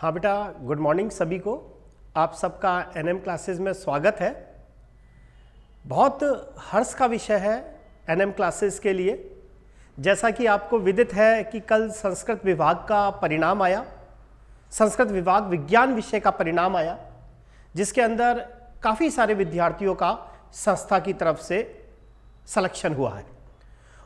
हाँ बेटा, good morning सभी को। आप सबका एनएम क्लासेस में स्वागत है। बहुत हर्ष का विषय है एनएम क्लासेस के लिए। जैसा कि आपको विदित है कि कल संस्कृत विभाग का परिणाम आया, संस्कृत विभाग विज्ञान विषय का परिणाम आया, जिसके अंदर काफ़ी सारे विद्यार्थियों का संस्था की तरफ से सिलेक्शन हुआ है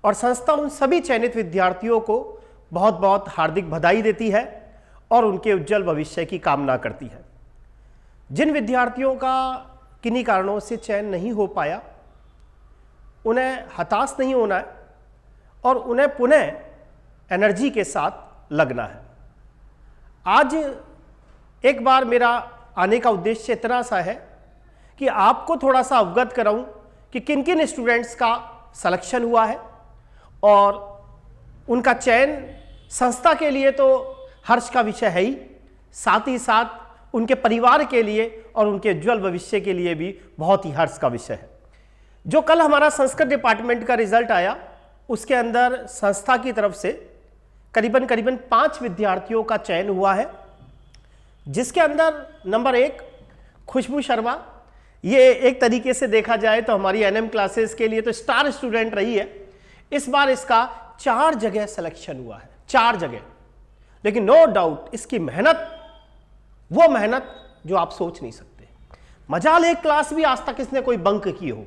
और संस्था उन सभी चयनित विद्यार्थियों को बहुत बहुत हार्दिक बधाई देती है और उनके उज्जवल भविष्य की कामना करती है। जिन विद्यार्थियों का किन्हीं कारणों से चयन नहीं हो पाया, उन्हें हताश नहीं होना है और उन्हें पुनः एनर्जी के साथ लगना है। आज एक बार मेरा आने का उद्देश्य इतना सा है कि आपको थोड़ा सा अवगत कराऊं कि किन किन स्टूडेंट्स का सिलेक्शन हुआ है और उनका चयन संस्था के लिए तो हर्ष का विषय है ही, साथ ही साथ उनके परिवार के लिए और उनके उज्ज्वल भविष्य के लिए भी बहुत ही हर्ष का विषय है। जो कल हमारा संस्कृत डिपार्टमेंट का रिजल्ट आया, उसके अंदर संस्था की तरफ से करीबन 5 विद्यार्थियों का चयन हुआ है, जिसके अंदर नंबर 1 खुशबू शर्मा। ये एक तरीके से देखा जाए तो हमारी एनएम क्लासेस के लिए तो स्टार स्टूडेंट रही है। इस बार इसका 4 जगह सिलेक्शन हुआ है, 4 जगह। लेकिन नो डाउट इसकी मेहनत, वो मेहनत जो आप सोच नहीं सकते। मजाल एक क्लास भी आज तक इसने कोई बंक की हो,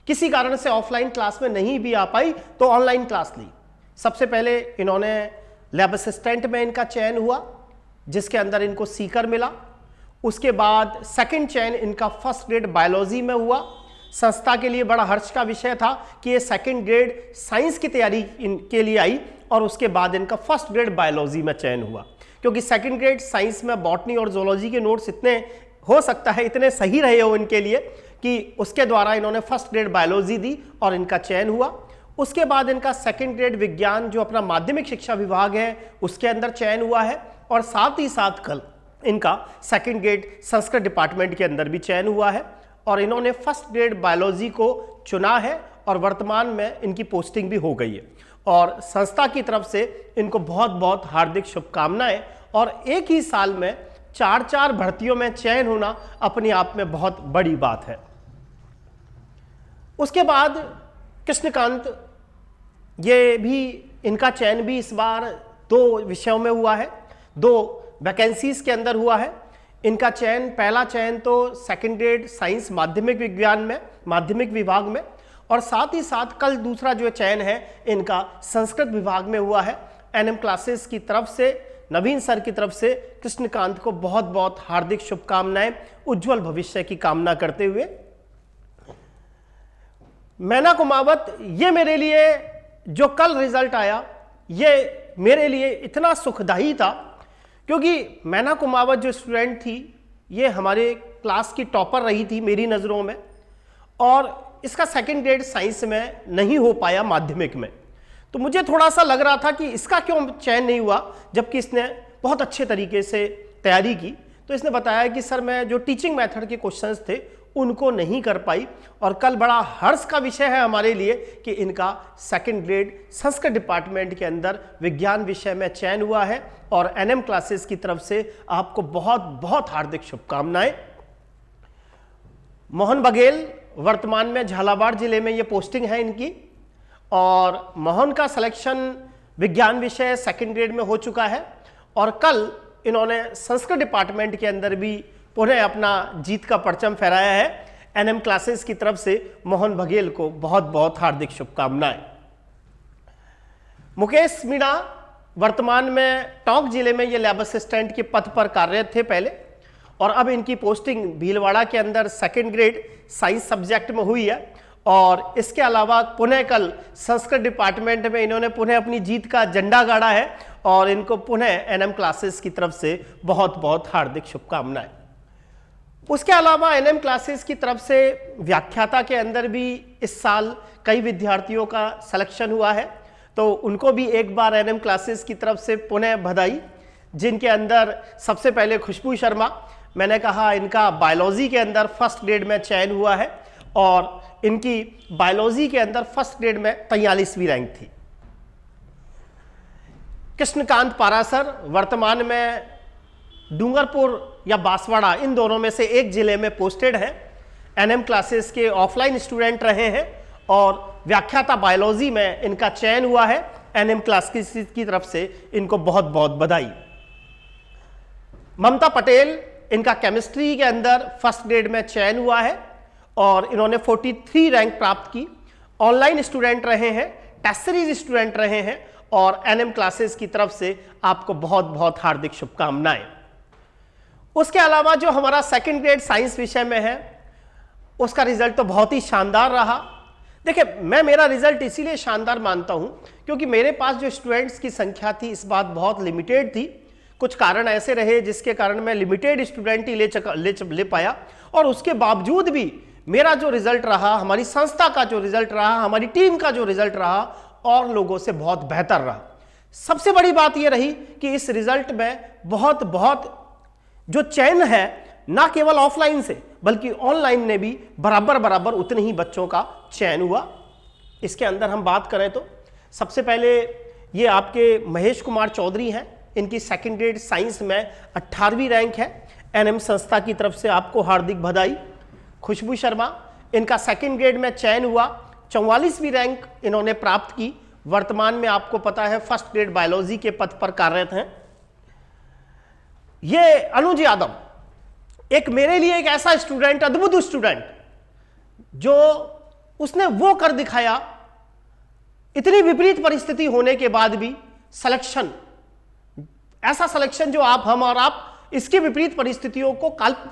किसी कारण से ऑफलाइन क्लास में नहीं भी आ पाई तो ऑनलाइन क्लास ली। सबसे पहले इन्होंने लैब असिस्टेंट में इनका चयन हुआ, जिसके अंदर इनको सीकर मिला। उसके बाद सेकंड चयन इनका फर्स्ट ग्रेड बायोलॉजी में हुआ। संस्था के लिए बड़ा हर्ष का विषय था कि ये सेकंड ग्रेड साइंस की तैयारी इनके लिए आई और उसके बाद इनका फर्स्ट ग्रेड बायोलॉजी में चयन हुआ, क्योंकि सेकंड ग्रेड साइंस में बॉटनी और जोलॉजी के नोट्स इतने हो सकता है इतने सही रहे हो इनके लिए कि उसके द्वारा इन्होंने फर्स्ट ग्रेड बायोलॉजी दी और इनका चयन हुआ। उसके बाद इनका सेकंड ग्रेड विज्ञान जो अपना माध्यमिक शिक्षा विभाग है उसके अंदर चयन हुआ है और साथ ही साथ कल इनका सेकंड ग्रेड संस्कृत डिपार्टमेंट के अंदर भी चयन हुआ है और इन्होंने फर्स्ट ग्रेड बायोलॉजी को चुना है और वर्तमान में इनकी पोस्टिंग भी हो गई है। और संस्था की तरफ से इनको बहुत बहुत हार्दिक शुभकामनाएं। और एक ही साल में 4 भर्तियों में चयन होना अपने आप में बहुत बड़ी बात है। उसके बाद कृष्णकांत, ये भी इनका चयन भी इस बार 2 विषयों में हुआ है, 2 वैकेंसीज के अंदर हुआ है। इनका चयन, पहला चयन तो सेकंड ग्रेड साइंस माध्यमिक विज्ञान में, माध्यमिक विभाग में, और साथ ही साथ कल दूसरा जो चयन है इनका संस्कृत विभाग में हुआ है। एनएम क्लासेस की तरफ से, नवीन सर की तरफ से कृष्णकांत को बहुत बहुत हार्दिक शुभकामनाएं, उज्जवल भविष्य की कामना करते हुए। मैना कुमावत, ये मेरे लिए जो कल रिजल्ट आया ये मेरे लिए इतना सुखदायी था, क्योंकि मैना कुमावत जो स्टूडेंट थी ये हमारे क्लास की टॉपर रही थी मेरी नज़रों में, और इसका सेकंड ग्रेड साइंस में नहीं हो पाया माध्यमिक में। तो मुझे थोड़ा सा लग रहा था कि इसका क्यों चयन नहीं हुआ, जबकि इसने बहुत अच्छे तरीके से तैयारी की। तो इसने बताया कि सर मैं जो टीचिंग मेथड के क्वेश्चंस थे उनको नहीं कर पाई। और कल बड़ा हर्ष का विषय है हमारे लिए कि इनका सेकंड ग्रेड संस्कृत डिपार्टमेंट के अंदर विज्ञान विषय में चयन हुआ है और एनएम क्लासेस की तरफ से आपको बहुत बहुत हार्दिक शुभकामनाएं। मोहन बघेल, वर्तमान में झालावाड़ जिले में ये पोस्टिंग है इनकी, और मोहन का सिलेक्शन विज्ञान विषय सेकंड ग्रेड में हो चुका है और कल इन्होंने संस्कृत डिपार्टमेंट के अंदर भी पुनः अपना जीत का परचम फहराया है। एनएम क्लासेस की तरफ से मोहन बघेल को बहुत बहुत हार्दिक शुभकामनाएं। मुकेश मीणा, वर्तमान में टोंक जिले में ये लैब असिस्टेंट के पद पर कार्यरत थे पहले, और अब इनकी पोस्टिंग भीलवाड़ा के अंदर सेकंड ग्रेड साइंस सब्जेक्ट में हुई है। और इसके अलावा पुनः कल संस्कृत डिपार्टमेंट में इन्होंने पुनः अपनी जीत का झंडा गाड़ा है और इनको पुनः एनएम क्लासेस की तरफ से बहुत बहुत हार्दिक शुभकामनाएं। उसके अलावा एनएम क्लासेस की तरफ से व्याख्याता के अंदर भी इस साल कई विद्यार्थियों का सिलेक्शन हुआ है, तो उनको भी एक बार एनएम क्लासेस की तरफ से पुनः बधाई। जिनके अंदर सबसे पहले खुशबू शर्मा, मैंने कहा इनका बायोलॉजी के अंदर फर्स्ट ग्रेड में चयन हुआ है और इनकी बायोलॉजी के अंदर फर्स्ट ग्रेड में 43वीं रैंक थी। कृष्णकांत पारासर वर्तमान में डूंगरपुर या बांसवाड़ा, इन दोनों में से एक जिले में पोस्टेड हैं। एनएम क्लासेस के ऑफलाइन स्टूडेंट रहे हैं और व्याख्याता बायोलॉजी में इनका चयन हुआ है। एनएम क्लासेस की तरफ से इनको बहुत बहुत बधाई। ममता पटेल, इनका केमिस्ट्री के अंदर फर्स्ट ग्रेड में चयन हुआ है और इन्होंने 43 रैंक प्राप्त की। ऑनलाइन स्टूडेंट रहे हैं, टेस्ट सीरीज स्टूडेंट रहे हैं और एनएम क्लासेस की तरफ से आपको बहुत बहुत हार्दिक शुभकामनाएं। उसके अलावा जो हमारा सेकंड ग्रेड साइंस विषय में है उसका रिजल्ट तो बहुत ही शानदार रहा। देखिए, मैं मेरा रिजल्ट इसीलिए शानदार मानता हूं क्योंकि मेरे पास जो स्टूडेंट्स की संख्या थी इस बात बहुत लिमिटेड थी। कुछ कारण ऐसे रहे जिसके कारण मैं लिमिटेड स्टूडेंट ही ले पाया और उसके बावजूद भी मेरा जो रिजल्ट रहा, हमारी संस्था का जो रिजल्ट रहा, हमारी टीम का जो रिजल्ट रहा और लोगों से बहुत बेहतर रहा। सबसे बड़ी बात यह रही कि इस रिजल्ट में बहुत बहुत जो चयन है ना केवल ऑफलाइन से बल्कि ऑनलाइन ने भी बराबर बराबर उतने ही बच्चों का चयन हुआ। इसके अंदर हम बात करें तो सबसे पहले ये आपके महेश कुमार चौधरी हैं, इनकी सेकंड ग्रेड साइंस में 18वीं रैंक है। एनएम संस्था की तरफ से आपको हार्दिक बधाई। खुशबू शर्मा, इनका सेकंड ग्रेड में चयन हुआ, 44वीं रैंक इन्होंने प्राप्त की। वर्तमान में आपको पता है फर्स्ट ग्रेड बायोलॉजी के पद पर कार्यरत हैं। ये अनुज यादव, एक मेरे लिए एक ऐसा स्टूडेंट, अद्भुत स्टूडेंट, जो उसने वो कर दिखाया। इतनी विपरीत परिस्थिति होने के बाद भी सिलेक्शन, ऐसा सिलेक्शन जो हम और आप इसके विपरीत परिस्थितियों को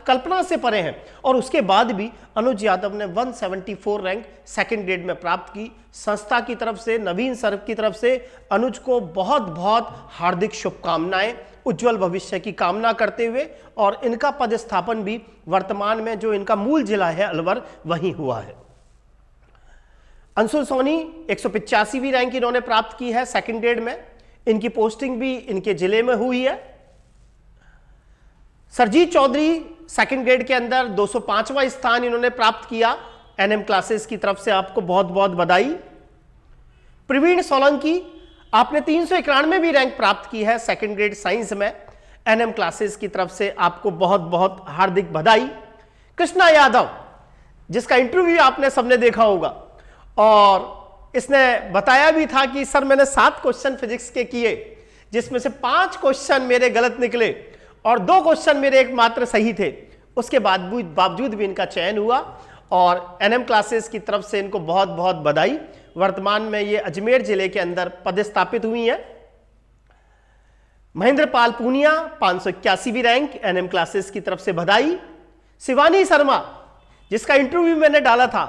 कल्पना से परे हैं और उसके बाद भी अनुज यादव ने 174 रैंक सेकंड ग्रेड में प्राप्त की। संस्था की तरफ से, नवीन सर की तरफ से अनुज को बहुत बहुत हार्दिक शुभकामनाएं, उज्जवल भविष्य की कामना करते हुए। और इनका पदस्थापन भी वर्तमान में जो इनका मूल जिला है अलवर, वहीं हुआ है। अंशुल सोनी 185वीं रैंक इन्होंने प्राप्त की है सेकंड ग्रेड में। इनकी पोस्टिंग भी इनके जिले में हुई है। सरजीत चौधरी सेकंड ग्रेड के अंदर 205वां स्थान इन्होंने प्राप्त किया। एनएम क्लासेस की तरफ से आपको बहुत बहुत बधाई। प्रवीण सोलंकी, आपने 391वीं रैंक प्राप्त की है सेकंड ग्रेड साइंस में। एनएम क्लासेस की तरफ से आपको बहुत बहुत हार्दिक बधाई। कृष्णा यादव, जिसका इंटरव्यू आपने सबने देखा होगा और इसने बताया भी था कि सर मैंने 7 क्वेश्चन फिजिक्स के किए जिसमें से 5 क्वेश्चन मेरे गलत निकले और 2 क्वेश्चन मेरे एकमात्र सही थे। उसके बावजूद भी इनका चयन हुआ और एनएम क्लासेस की तरफ से इनको बहुत बहुत बधाई। वर्तमान में ये अजमेर जिले के अंदर पदस्थापित हुई हैं। Mahendra Pal Poonia 581वीं rank, NM classes की तरफ से बधाई। शिवानी शर्मा, जिसका इंटरव्यू मैंने डाला था,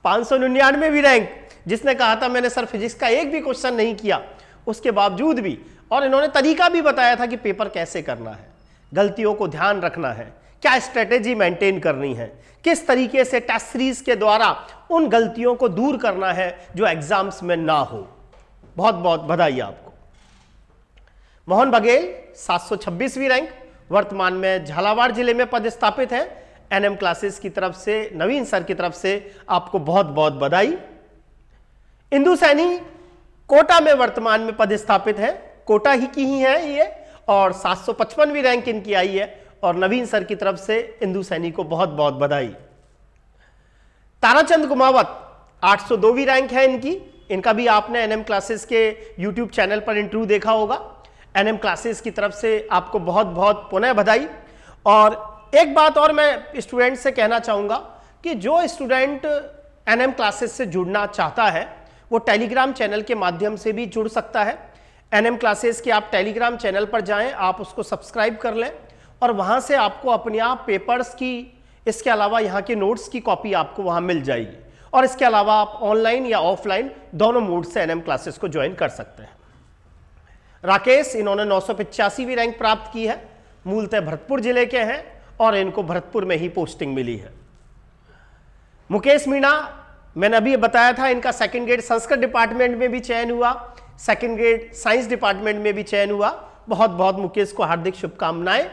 599वीं रैंक, जिसने कहा था मैंने सर फिजिक्स का एक भी क्वेश्चन नहीं किया, उसके बावजूद भी, और इन्होंने तरीका भी बताया था कि पेपर कैसे करना है, गलतियों को ध्यान रखना है, क्या स्ट्रेटेजी मेंटेन करनी है, किस तरीके से टेस्ट सीरीज के द्वारा उन गलतियों को दूर करना है जो एग्जाम्स में ना हो। बहुत बहुत बधाई आपको। मोहन बघेल 726वीं रैंक, वर्तमान में झालावाड़ जिले में पदस्थापित है। एनएम क्लासेस की तरफ से, नवीन सर की तरफ से आपको बहुत बहुत बधाई। इंदु सैनी कोटा में वर्तमान में पदस्थापित है, कोटा ही की ही है ये, और 755वीं रैंक इनकी आई है और नवीन सर की तरफ से इंदु सैनी को बहुत बहुत बधाई। ताराचंद कुमावत 802वीं रैंक है इनकी, इनका भी आपने एनएम क्लासेस के यूट्यूब चैनल पर इंटरव्यू देखा होगा। एनएम क्लासेस की तरफ से आपको बहुत बहुत पुनः बधाई। और एक बात और मैं स्टूडेंट से कहना चाहूँगा कि जो स्टूडेंट एनएम क्लासेस से जुड़ना चाहता है वो टेलीग्राम चैनल के माध्यम से भी जुड़ सकता है। एनएम क्लासेस के आप टेलीग्राम चैनल पर जाएं, आप उसको सब्सक्राइब कर लें और वहाँ से आपको अपने आप पेपर्स की, इसके अलावा यहाँ के नोट्स की कॉपी आपको वहाँ मिल जाएगी। और इसके अलावा आप ऑनलाइन या ऑफलाइन दोनों मोड से एनएम क्लासेस को ज्वाइन कर सकते हैं। राकेश, इन्होंने 985वीं रैंक प्राप्त की है, मूलतः भरतपुर जिले के हैं और इनको भरतपुर में ही पोस्टिंग मिली है। मुकेश मीणा, मैंने अभी बताया था इनका सेकंड ग्रेड संस्कृत डिपार्टमेंट में भी चयन हुआ, सेकंड ग्रेड साइंस डिपार्टमेंट में भी चयन हुआ। बहुत बहुत मुकेश को हार्दिक शुभकामनाएं।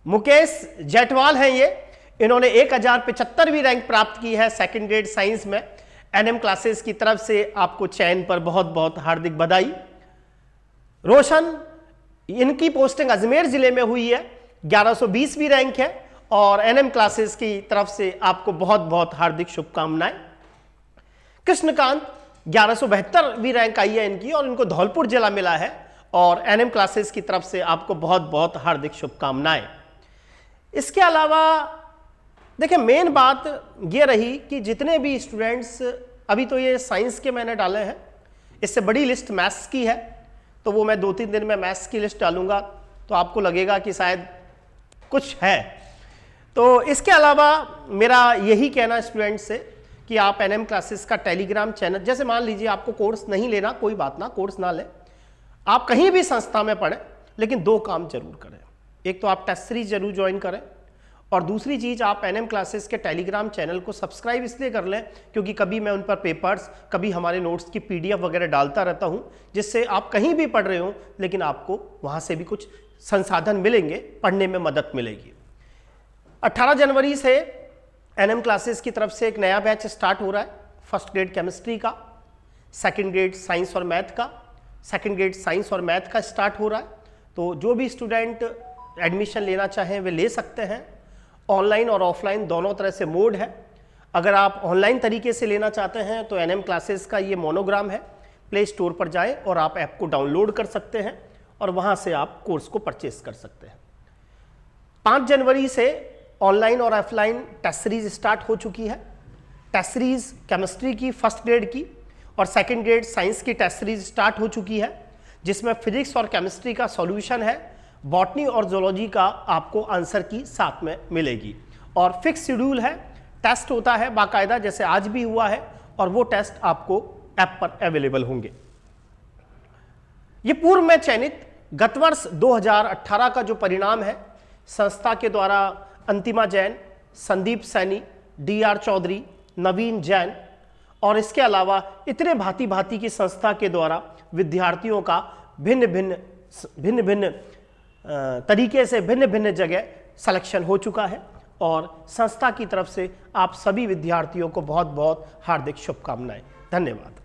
मुकेश जेठवाल हैं ये, इन्होंने 1075वीं रैंक प्राप्त की है सेकंड ग्रेड साइंस में। एनएम क्लासेस की तरफ से आपको चयन पर बहुत बहुत हार्दिक बधाई। रोशन, इनकी पोस्टिंग अजमेर जिले में हुई है, 1120वीं रैंक है और एनएम क्लासेस की तरफ से आपको बहुत बहुत हार्दिक शुभकामनाएं। कृष्णकांत 1172वीं रैंक आई है इनकी और इनको धौलपुर जिला मिला है और एनएम क्लासेस की तरफ से आपको बहुत बहुत हार्दिक शुभकामनाएं। इसके अलावा देखिए मेन बात ये रही कि जितने भी स्टूडेंट्स, अभी तो ये साइंस के मैंने डाले हैं, इससे बड़ी लिस्ट मैथ्स की है, तो वो मैं 2-3 दिन में मैथ्स की लिस्ट डालूंगा तो आपको लगेगा कि शायद कुछ है। तो इसके अलावा मेरा यही कहना स्टूडेंट्स से कि आप एनएम क्लासेस का टेलीग्राम चैनल, जैसे मान लीजिए आपको कोर्स नहीं लेना, कोई बात ना, कोर्स ना लें, आप कहीं भी संस्था में पढ़ें, लेकिन 2 काम जरूर करें। एक तो आप टेस्ट सीरीज जरूर ज्वाइन करें और दूसरी चीज़ आप एनएम क्लासेस के टेलीग्राम चैनल को सब्सक्राइब इसलिए कर लें क्योंकि कभी मैं उन पर पेपर्स, कभी हमारे नोट्स की पीडीएफ वगैरह डालता रहता हूं, जिससे आप कहीं भी पढ़ रहे हो लेकिन आपको वहां से भी कुछ संसाधन मिलेंगे, पढ़ने में मदद मिलेगी। 18 जनवरी से एनएम क्लासेस की तरफ से एक नया बैच स्टार्ट हो रहा है, फर्स्ट ग्रेड केमिस्ट्री का, सेकेंड ग्रेड साइंस और मैथ का, सेकेंड ग्रेड साइंस और मैथ का स्टार्ट हो रहा है। तो जो भी स्टूडेंट एडमिशन लेना चाहें वे ले सकते हैं। ऑनलाइन और ऑफलाइन दोनों तरह से मोड है। अगर आप ऑनलाइन तरीके से लेना चाहते हैं तो एनएम क्लासेस का ये मोनोग्राम है, प्ले स्टोर पर जाएं और आप ऐप को डाउनलोड कर सकते हैं और वहां से आप कोर्स को परचेस कर सकते हैं। 5 जनवरी से ऑनलाइन और ऑफलाइन टेस्ट सीरीज स्टार्ट हो चुकी है। टेस्ट सीरीज केमिस्ट्री की फर्स्ट ग्रेड की और सेकेंड ग्रेड साइंस की टेस्ट सीरीज स्टार्ट हो चुकी है, जिसमें फिजिक्स और केमिस्ट्री का सॉल्यूशन है, बॉटनी और जूलॉजी का आपको आंसर की साथ में मिलेगी और फिक्स शेड्यूल है, टेस्ट होता है बाकायदा जैसे आज भी हुआ है और वो टेस्ट आपको ऐप पर अवेलेबल होंगे। ये पूर्व में चयनित गत वर्ष 2018 का जो परिणाम है, संस्था के द्वारा अंतिमा जैन, संदीप सैनी, डीआर चौधरी, नवीन जैन और इसके अलावा इतने भांति भांति की संस्था के द्वारा विद्यार्थियों का भिन्न भिन्न तरीके से भिन्न भिन्न जगह सिलेक्शन हो चुका है और संस्था की तरफ से आप सभी विद्यार्थियों को बहुत बहुत हार्दिक शुभकामनाएं। धन्यवाद।